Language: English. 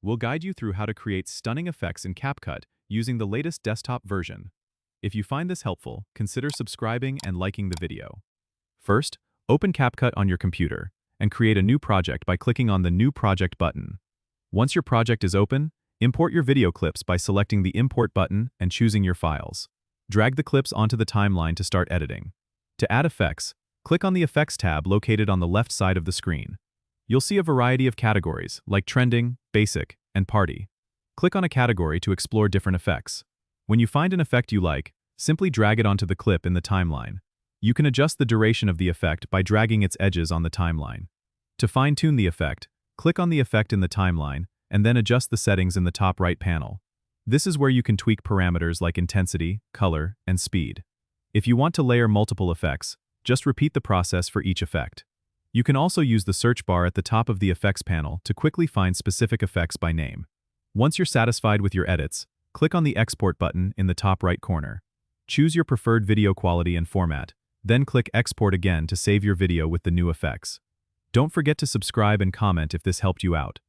we'll guide you through how to create stunning effects in CapCut using the latest desktop version. If you find this helpful, consider subscribing and liking the video. First, open CapCut on your computer and create a new project by clicking on the New Project button. Once your project is open, import your video clips by selecting the Import button and choosing your files. Drag the clips onto the timeline to start editing. To add effects, click on the Effects tab located on the left side of the screen. You'll see a variety of categories like Trending, Basic, and Party. Click on a category to explore different effects. When you find an effect you like, simply drag it onto the clip in the timeline. You can adjust the duration of the effect by dragging its edges on the timeline. To fine-tune the effect, click on the effect in the timeline and then adjust the settings in the top right panel. This is where you can tweak parameters like intensity, color, and speed. If you want to layer multiple effects, just repeat the process for each effect. You can also use the search bar at the top of the effects panel to quickly find specific effects by name. Once you're satisfied with your edits, click on the Export button in the top right corner. Choose your preferred video quality and format, then click Export again to save your video with the new effects. Don't forget to subscribe and comment if this helped you out.